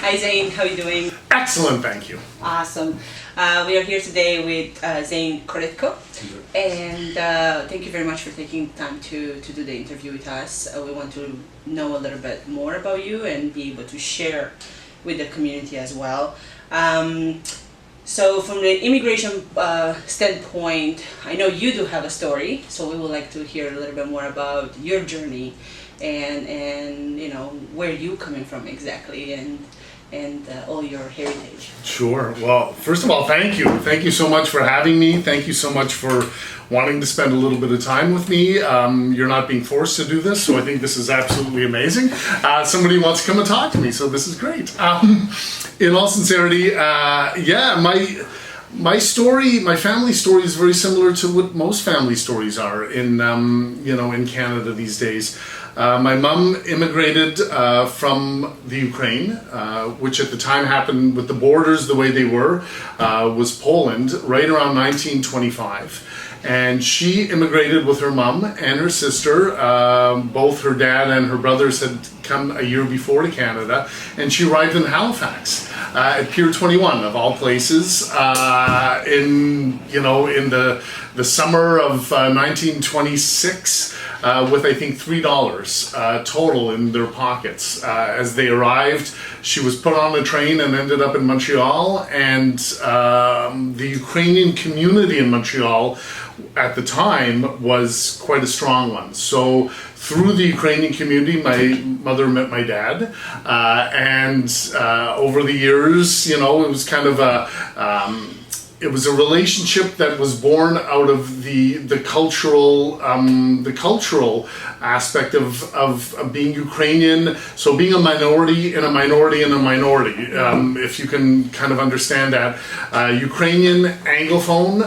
Hi Zane, how are you doing? Excellent, thank you. Awesome. We are here today with Zane Korytko, and thank you very much for taking time to do the interview with us. We want to know a little bit more about you and be able to share with the community as well. So from the immigration standpoint, I know you do have a story, so we would like to hear a little bit more about your journey and you know where you coming from exactly and all your heritage. Sure. Well, first of all, thank you. Thank you so much for having me. Thank you so much for wanting to spend a little bit of time with me. You're not being forced to do this, so I think this is absolutely amazing. Somebody wants to come and talk to me, so this is great. In all sincerity, my story, my family story is very similar to what most family stories are in in Canada these days. My mom immigrated from the Ukraine, which at the time happened with the borders the way they were, was Poland, right around 1925. And she immigrated with her mom and her sister. Both her dad and her brothers had come a year before to Canada, and she arrived in Halifax at Pier 21 of all places in the summer of 1926 with I think $3 total in their pockets. As they arrived, she was put on a train and ended up in Montreal, and the Ukrainian community in Montreal at the time was quite a strong one. So through the Ukrainian community, my mother met my dad, and over the years, it was kind of it was a relationship that was born out of the cultural aspect of being Ukrainian. So being a minority in a minority in a minority, if you can kind of understand that. Ukrainian Anglophone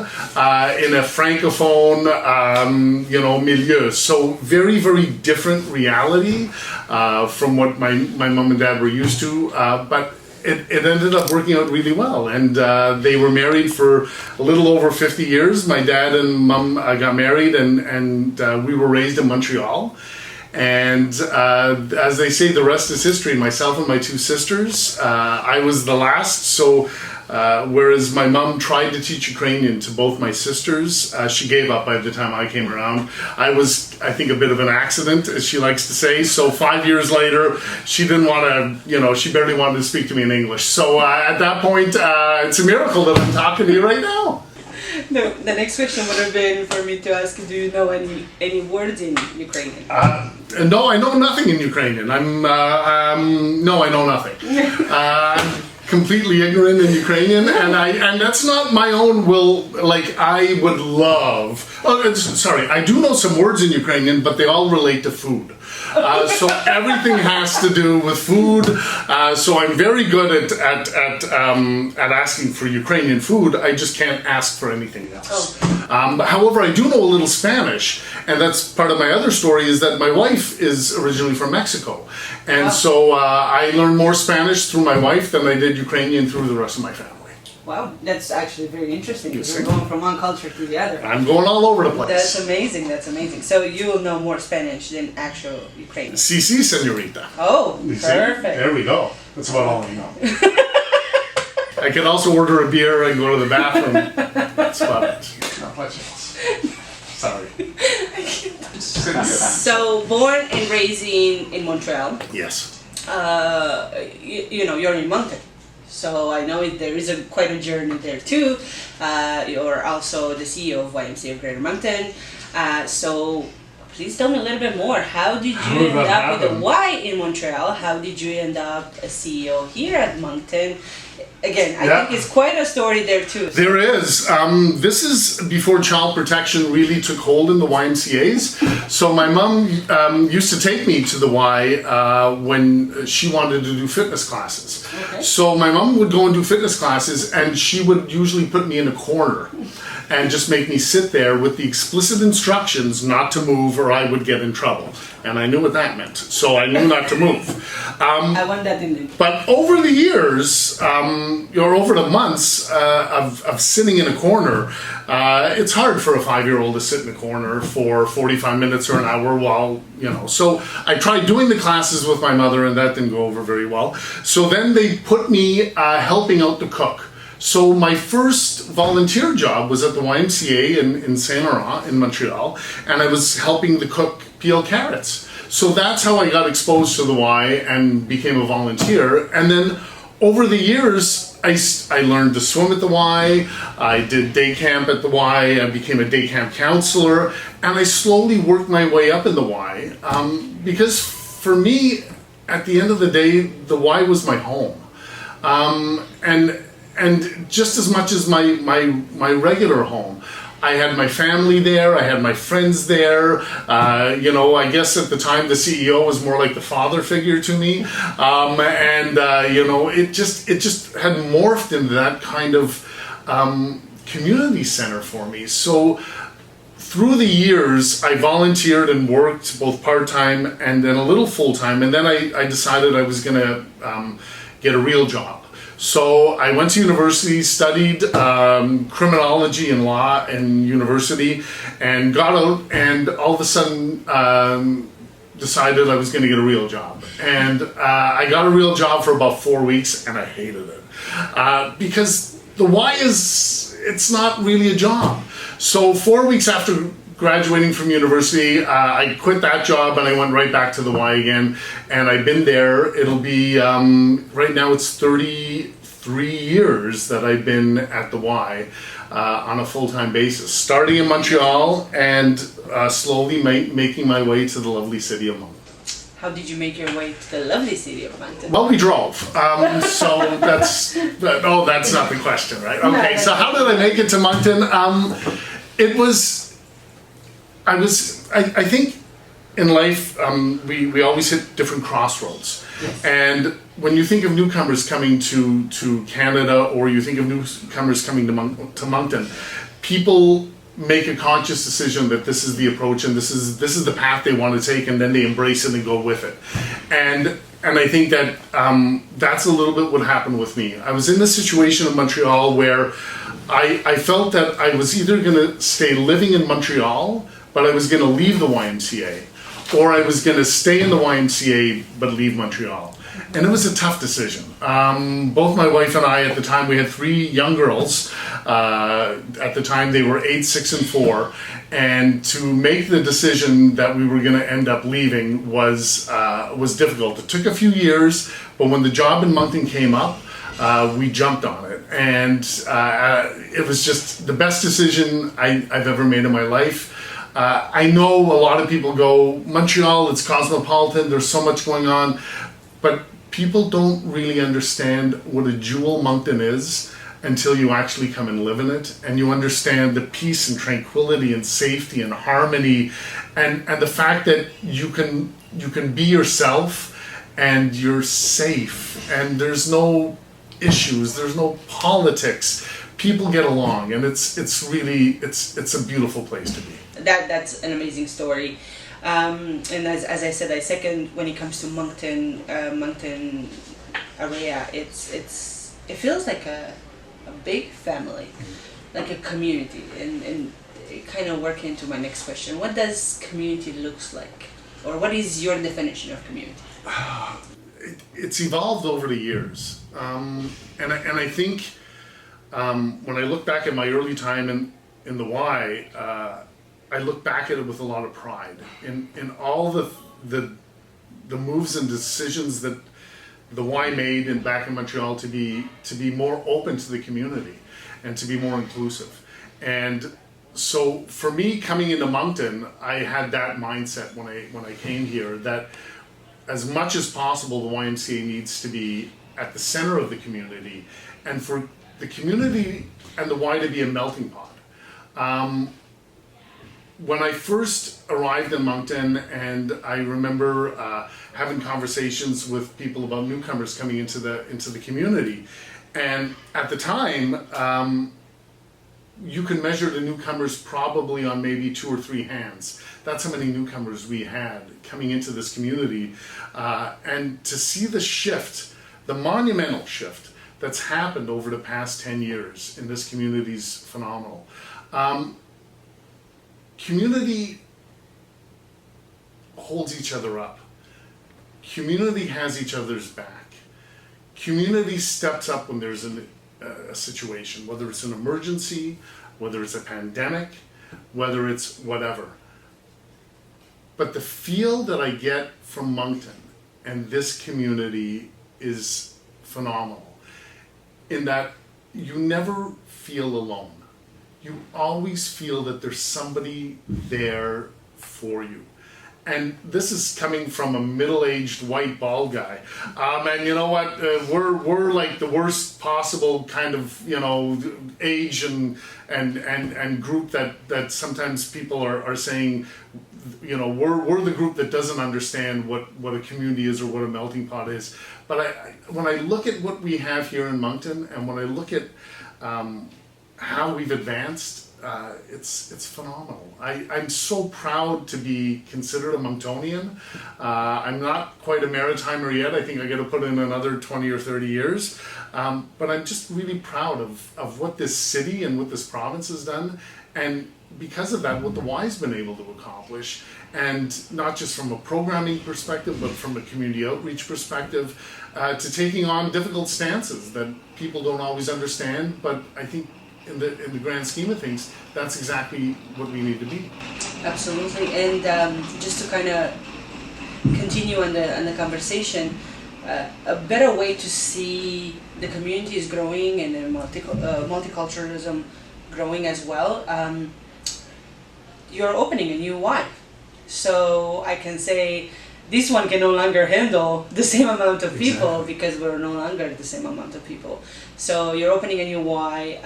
in a Francophone, milieu. So very, very different reality from what my mom and dad were used to, but it ended up working out really well, and they were married for a little over 50 years. My dad and mom got married, and we were raised in Montreal. And as they say, the rest is history. Myself and my two sisters, I was the last, so whereas my mom tried to teach Ukrainian to both my sisters, she gave up by the time I came around. I was, I think, a bit of an accident, as she likes to say. So 5 years later, she didn't want to, she barely wanted to speak to me in English. So at that point, it's a miracle that I'm talking to you right now. No, the next question would have been for me to ask, do you know any words in Ukrainian? No, I know nothing in Ukrainian. No, I know nothing. I'm completely ignorant in Ukrainian, and that's not my own will. Like, I would love. I do know some words in Ukrainian, but they all relate to food. So everything has to do with food. So I'm very good at asking for Ukrainian food. I just can't ask for anything else. However, I do know a little Spanish, and that's part of my other story. Is that my wife is originally from Mexico, and so I learned more Spanish through my wife than I did Ukrainian through the rest of my family. Wow, that's actually very interesting. You're going from one culture to the other. I'm going all over the place. That's amazing. That's amazing. So you will know more Spanish than actual Ukrainian. Si, señorita. Oh, perfect. There we go. That's about all I know. I can also order a beer and go to the bathroom. That's about it. Not much else. Sorry. So born and raised in Montreal. Yes. You're in Moncton. So I know there is quite a journey there too. You're also the CEO of YMCA of Greater Moncton. So please tell me a little bit more. How did you end up with a Y in Montreal? How did you end up a CEO here at Moncton? Again, I think it's quite a story there too. There is. This is before child protection really took hold in the YMCA's. So my mom used to take me to the Y when she wanted to do fitness classes. Okay. So my mom would go and do fitness classes, and she would usually put me in a corner. and just make me sit there with the explicit instructions not to move or I would get in trouble. And I knew what that meant, so I knew not to move. I want that in the... But over the years, or over the months of sitting in a corner, it's hard for a 5-year-old to sit in a corner for 45 minutes or an hour while, So I tried doing the classes with my mother, and that didn't go over very well. So then they put me helping out the cook. So my first volunteer job was at the YMCA in Saint Laurent in Montreal, and I was helping the cook peel carrots. So that's how I got exposed to the Y and became a volunteer. And then over the years, I learned to swim at the Y, I did day camp at the Y, I became a day camp counselor, and I slowly worked my way up in the Y. Because for me, at the end of the day, the Y was my home. And just as much as my regular home, I had my family there, I had my friends there. I guess at the time the CEO was more like the father figure to me. It just had morphed into that kind of community center for me. So through the years, I volunteered and worked both part-time and then a little full-time. And then I decided I was going to get a real job. So I went to university, studied criminology and law in university, and got out, and all of a sudden decided I was going to get a real job. And I got a real job for about 4 weeks, and I hated it. Because the Y it's not really a job. So 4 weeks after graduating from university, I quit that job and I went right back to the Y again, and I've been there. It'll be, right now it's 33 years that I've been at the Y on a full-time basis, starting in Montreal and slowly making my way to the lovely city of Moncton. How did you make your way to the lovely city of Moncton? Well, we drove, so that's not the question, right? Okay, so how did I make it to Moncton? I think in life, we always hit different crossroads. Yes. And when you think of newcomers coming to Canada, or you think of newcomers coming to Moncton, people make a conscious decision that this is the approach and this is the path they want to take, and then they embrace it and go with it. And I think that that's a little bit what happened with me. I was in a situation in Montreal where I felt that I was either going to stay living in Montreal, but I was going to leave the YMCA, or I was going to stay in the YMCA but leave Montreal. And it was a tough decision. Both my wife and I, at the time, we had 3 young girls. At the time, they were 8, 6, and 4. And to make the decision that we were going to end up leaving was difficult. It took a few years, but when the job in Moncton came up, we jumped on it. And it was just the best decision I've ever made in my life. I know a lot of people go, Montreal, it's cosmopolitan, there's so much going on, but people don't really understand what a jewel Moncton is until you actually come and live in it, and you understand the peace and tranquility and safety and harmony, and the fact that you can be yourself and you're safe, and there's no issues, there's no politics. People get along, and it's a beautiful place to be. That's an amazing story, and as I said, I second when it comes to Moncton area. It feels like a big family, like a community, and it kind of work into my next question. What does community looks like, or what is your definition of community? It's evolved over the years, and I think when I look back at my early time in the Y, I look back at it with a lot of pride in all the moves and decisions that the Y made back in Montreal to be more open to the community and to be more inclusive. And so for me, coming into Moncton, I had that mindset when I came here, that as much as possible the YMCA needs to be at the center of the community, and for the community and the Y to be a melting pot. When I first arrived in Moncton, and I remember having conversations with people about newcomers coming into the community, and at the time, you can measure the newcomers probably on maybe 2 or 3 hands. That's how many newcomers we had coming into this community. And to see the shift, the monumental shift that's happened over the past 10 years in this community is phenomenal. Community holds each other up. Community has each other's back. Community steps up when there's a situation, whether it's an emergency, whether it's a pandemic, whether it's whatever. But the feel that I get from Moncton and this community is phenomenal, in that you never feel alone. You always feel that there's somebody there for you. And this is coming from a middle-aged white bald guy. And you know what? We're like the worst possible kind of, you know, age and group that sometimes people are saying, you know, we're the group that doesn't understand what a community is or what a melting pot is. But when I look at what we have here in Moncton, and when I look at how we've advanced, it's phenomenal. I'm so proud to be considered a Monctonian. I'm not quite a Maritimer yet. I think I got to put in another 20 or 30 years. But I'm just really proud of what this city and what this province has done. And because of that, what the Y's been able to accomplish, and not just from a programming perspective, but from a community outreach perspective, to taking on difficult stances that people don't always understand, but I think in the grand scheme of things, that's exactly what we need to be. Absolutely, and just to kind of continue on the conversation, a better way to see the community is growing and the multiculturalism growing as well. You're opening a new Y, so I can say this one can no longer handle the same amount of people. Exactly. Because we're no longer the same amount of people. So you're opening a new Y.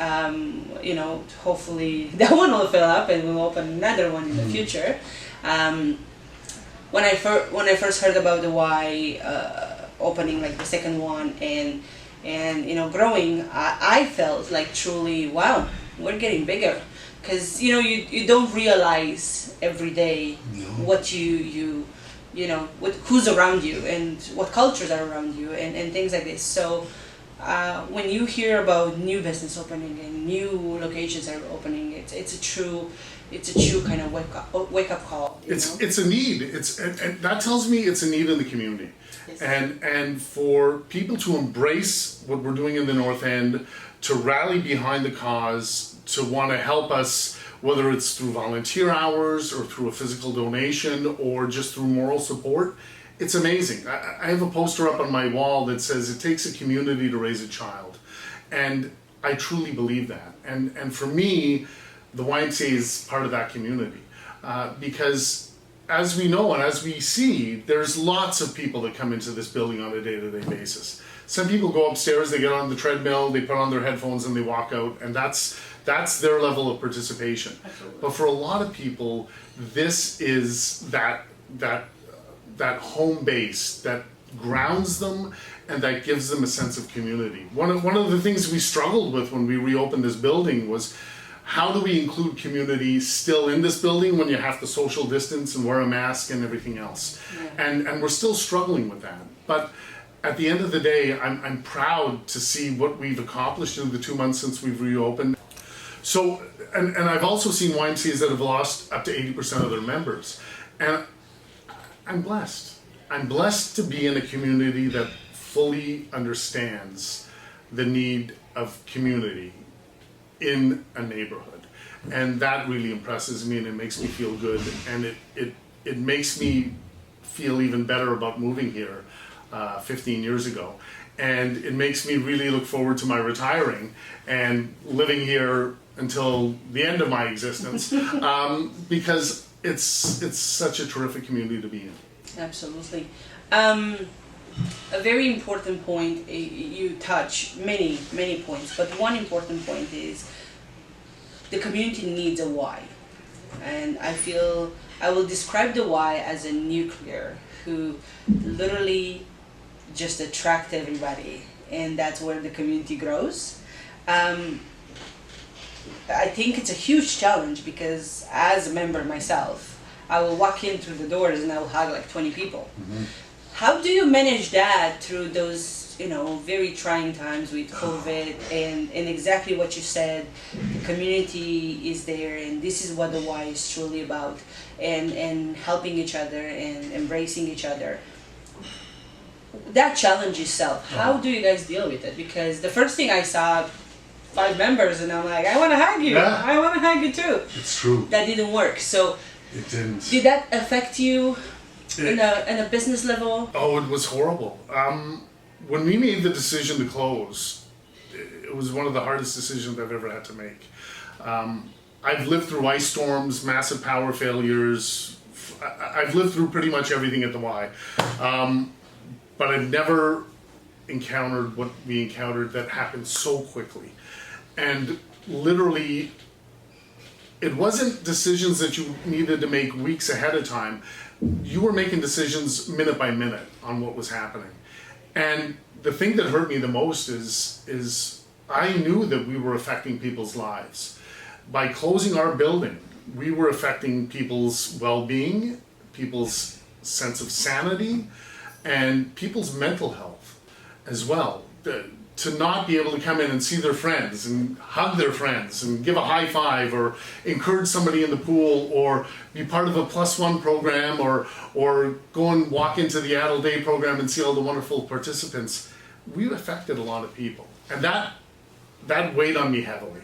You know, hopefully that one will fill up, and we'll open another one in the future. When I first heard about the Y opening, like the second one, and you know, growing, I felt like truly, wow, we're getting bigger. Because you know, you don't realize every day what you know, who's around you and what cultures are around you and things like this. So when you hear about new business opening and new locations are opening, it's a true kind of wake up call. It's a need. And that tells me it's a need in the community. Yes. And for people to embrace what we're doing in the North End, to rally behind the cause, to want to help us, whether it's through volunteer hours or through a physical donation or just through moral support, it's amazing. I have a poster up on my wall that says it takes a community to raise a child. And I truly believe that. And for me, the YMCA is part of that community. Because as we know and as we see, there's lots of people that come into this building on a day-to-day basis. Some people go upstairs, they get on the treadmill, they put on their headphones and they walk out, and that's their level of participation. Absolutely. But for a lot of people, this is that home base that grounds them and that gives them a sense of community. One of the things we struggled with when we reopened this building was, how do we include community still in this building when you have to social distance and wear a mask and everything else? Yeah. And we're still struggling with that. But at the end of the day, I'm proud to see what we've accomplished in the 2 months since we've reopened. So, and I've also seen YMCAs that have lost up to 80% of their members. And I'm blessed. I'm blessed to be in a community that fully understands the need of community in a neighborhood. And that really impresses me, and it makes me feel good. And it makes me feel even better about moving here 15 years ago. And it makes me really look forward to my retiring and living here until the end of my existence, because it's such a terrific community to be in. Absolutely. A very important point, you touch many points, but one important point is the community needs a why. And I feel I will describe the why as a nuclear who literally just attract everybody, and that's where the community grows. I think it's a huge challenge because as a member myself, I will walk in through the doors and I will hug like 20 people. Mm-hmm. How do you manage that through those, very trying times with COVID and exactly what you said, the community is there and this is what the why is truly about and helping each other and embracing each other. That challenge itself, how do you guys deal with it? Because the first thing I saw, 5 members and I'm like, I want to hug you. Yeah. I want to hug you too. It's true. That didn't work. So It didn't. did that affect you in a business level? Oh, it was horrible. When we made the decision to close, it was one of the hardest decisions I've ever had to make. I've lived through ice storms, massive power failures. I've lived through pretty much everything at the Y. But I've never encountered what we encountered that happened so quickly. And literally, it wasn't decisions that you needed to make weeks ahead of time. You were making decisions minute by minute on what was happening. And the thing that hurt me the most is I knew that we were affecting people's lives. By closing our building, we were affecting people's well-being, people's sense of sanity, and people's mental health as well. To not be able to come in and see their friends and hug their friends and give a high five or encourage somebody in the pool or be part of a +1 program or go and walk into the Adult Day program and see all the wonderful participants, we affected a lot of people. And that weighed on me heavily.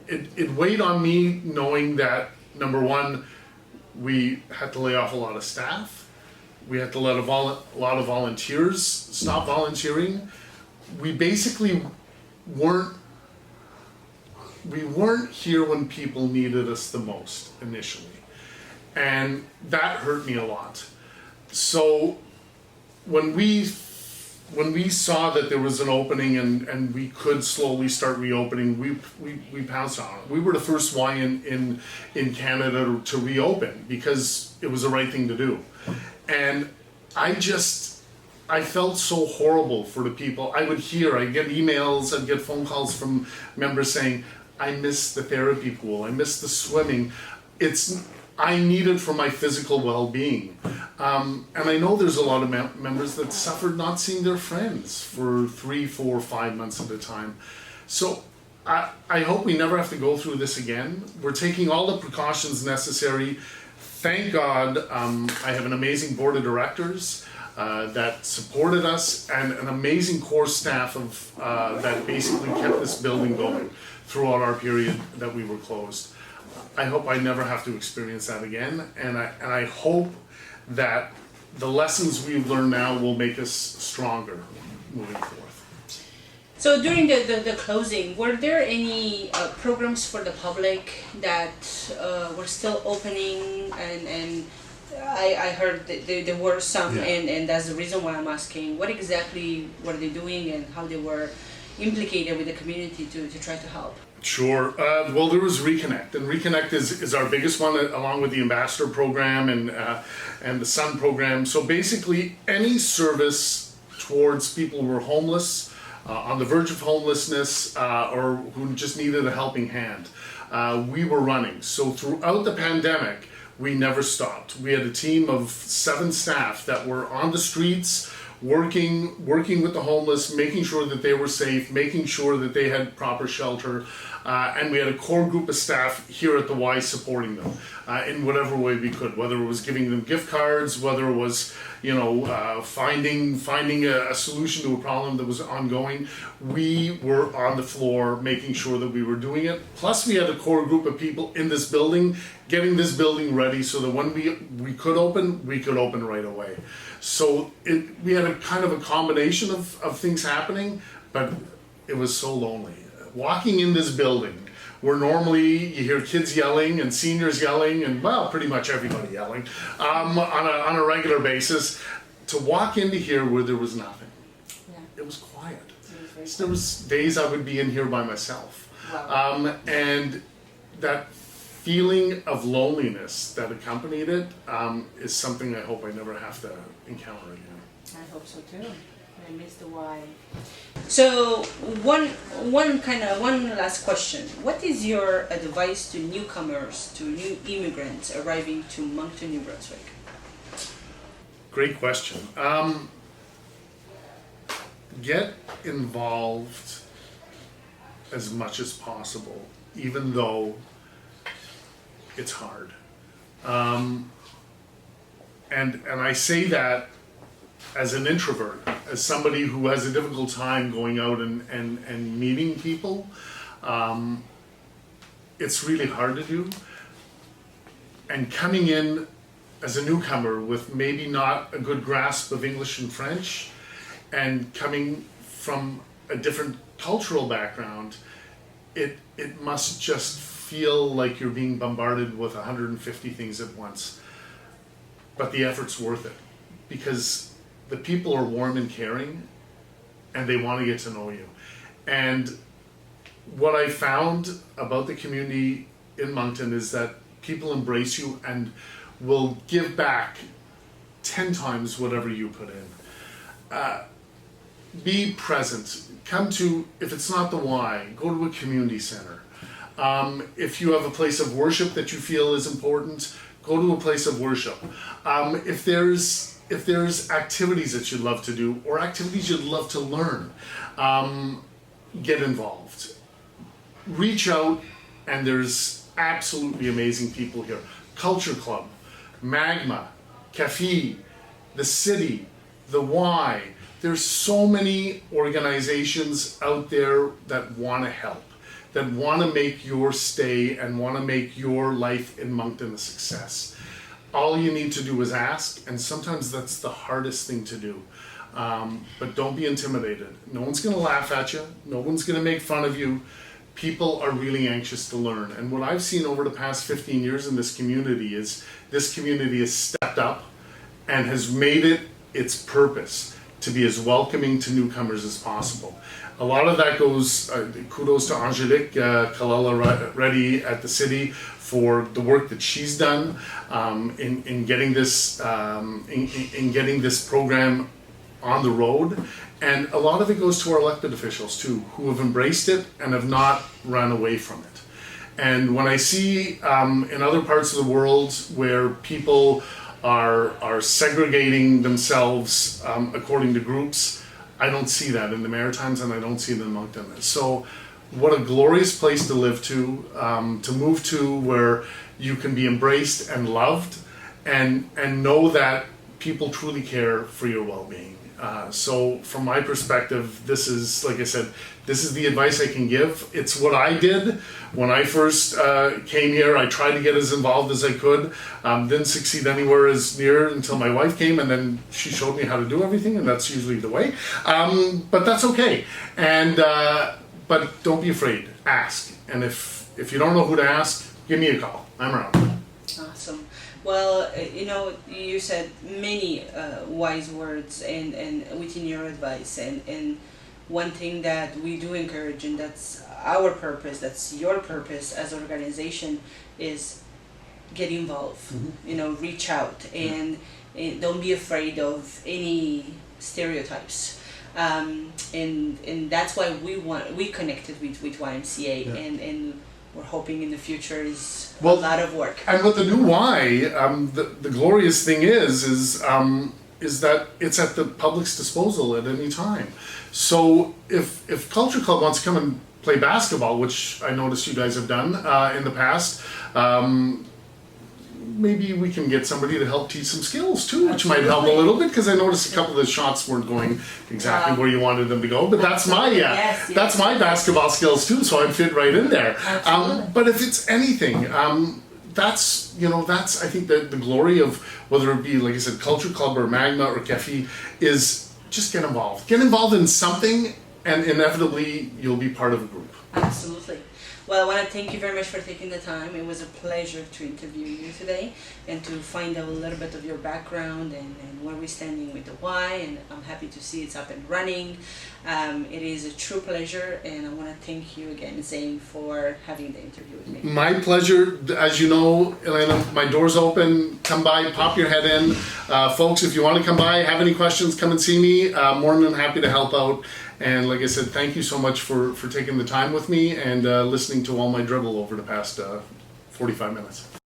It weighed on me knowing that, number one, we had to lay off a lot of staff. We had to let a lot of volunteers stop volunteering. We basically weren't here when people needed us the most initially. And that hurt me a lot. So when we saw that there was an opening and we could slowly start reopening, we pounced on it. We were the first Y in Canada to reopen because it was the right thing to do. And I felt so horrible for the people. I'd get emails, I'd get phone calls from members saying, I miss the therapy pool, I miss the swimming. I need it for my physical well-being. And I know there's a lot of members that suffered not seeing their friends for 3, 4, 5 months at a time. So I hope we never have to go through this again. We're taking all the precautions necessary. Thank God, I have an amazing board of directors that supported us and an amazing core staff that basically kept this building going throughout our period that we were closed. I hope I never have to experience that again, and I hope that the lessons we've learned now will make us stronger moving forth. So during the closing, were there any programs for the public that were still opening? And I heard that there were some, Yeah. and that's the reason why I'm asking, what exactly were they doing and how they were implicated with the community to try to help? Sure. Well, there was Reconnect, and Reconnect is our biggest one, along with the Ambassador Program and the Sun Program. So basically, any service towards people who are homeless, on the verge of homelessness, or who just needed a helping hand, we were running. So throughout the pandemic, we never stopped. We had a team of 7 staff that were on the streets, working with the homeless, making sure that they were safe, making sure that they had proper shelter, and we had a core group of staff here at the Y supporting them in whatever way we could, whether it was giving them gift cards, whether it was finding a solution to a problem that was ongoing. We were on the floor making sure that we were doing it. Plus we had a core group of people in this building, getting this building ready so that when we could open right away. So we had a kind of a combination of things happening, but it was so lonely. Walking in this building, where normally you hear kids yelling and seniors yelling and, well, pretty much everybody yelling on a regular basis, to walk into here where there was nothing. Yeah. It was quiet. There was days I would be in here by myself. Wow. And that feeling of loneliness that accompanied it is something I hope I never have to encounter again. I hope so too. I missed the why. So one last question. What is your advice to newcomers, to new immigrants arriving to Moncton, New Brunswick? Great question. Get involved as much as possible, even though it's hard. And I say that as an introvert, as somebody who has a difficult time going out and meeting people. It's really hard to do. And coming in as a newcomer with maybe not a good grasp of English and French, and coming from a different cultural background, it must just feel like you're being bombarded with 150 things at once. But the effort's worth it, because the people are warm and caring, and they want to get to know you. And what I found about the community in Moncton is that people embrace you and will give back 10 times whatever you put in. Be present. Come to, if it's not the Y, go to a community center. If you have a place of worship that you feel is important, go to a place of worship. If there's activities that you'd love to do, or activities you'd love to learn, get involved. Reach out, and there's absolutely amazing people here. Culture Club, Magma, Café, the City, the Y. There's so many organizations out there that want to help, that want to make your stay and want to make your life in Moncton a success. All you need to do is ask, and sometimes that's the hardest thing to do. But don't be intimidated. No one's going to laugh at you. No one's going to make fun of you. People are really anxious to learn. And what I've seen over the past 15 years in this community is this community has stepped up and has made it its purpose to be as welcoming to newcomers as possible. A lot of that goes, kudos to Angelique Kalala Reddy at the City for the work that she's done in getting this in getting this program on the road. And a lot of it goes to our elected officials too, who have embraced it and have not run away from it. And when I see in other parts of the world where people are segregating themselves according to groups, I don't see that in the Maritimes, and I don't see it in Moncton. So what a glorious place to live to move to, where you can be embraced and loved, and know that people truly care for your well-being. So from my perspective, this is, like I said, this is the advice I can give. It's what I did when I first came here. I tried to get as involved as I could. Didn't succeed anywhere as near until my wife came, and then she showed me how to do everything, and that's usually the way. But that's okay. And but don't be afraid. Ask. And if you don't know who to ask, give me a call. I'm around. Awesome. Well, you said many wise words and within your advice, and one thing that we do encourage, and that's our purpose, that's your purpose as an organization, is get involved. Mm-hmm. Reach out, and don't be afraid of any stereotypes. And that's why we connected with YMCA, yeah. and we're hoping in the future is a lot of work. And with the new Y, the glorious thing is that it's at the public's disposal at any time. So if Culture Club wants to come and play basketball, which I noticed you guys have done in the past, maybe we can get somebody to help teach some skills too, which might help a little bit, because I noticed a couple of the shots weren't going exactly where you wanted them to go. But that's my that's my basketball skills too, so I'd fit right in there. But if it's anything, that's I think the glory of whether it be, like I said, Culture Club or Magma or Café, is just get involved. Get involved in something, and inevitably you'll be part of a group. Absolutely. Well, I want to thank you very much for taking the time. It was a pleasure to interview you today and to find out a little bit of your background and where we're standing with the why. And I'm happy to see it's up and running. It is a true pleasure, and I want to thank you again, Zane, for having the interview with me. My pleasure. As you know, Elena, my door's open. Come by, pop your head in. Folks, if you want to come by, have any questions, come and see me. More than happy to help out. And like I said, thank you so much for taking the time with me and listening to all my dribble over the past 45 minutes.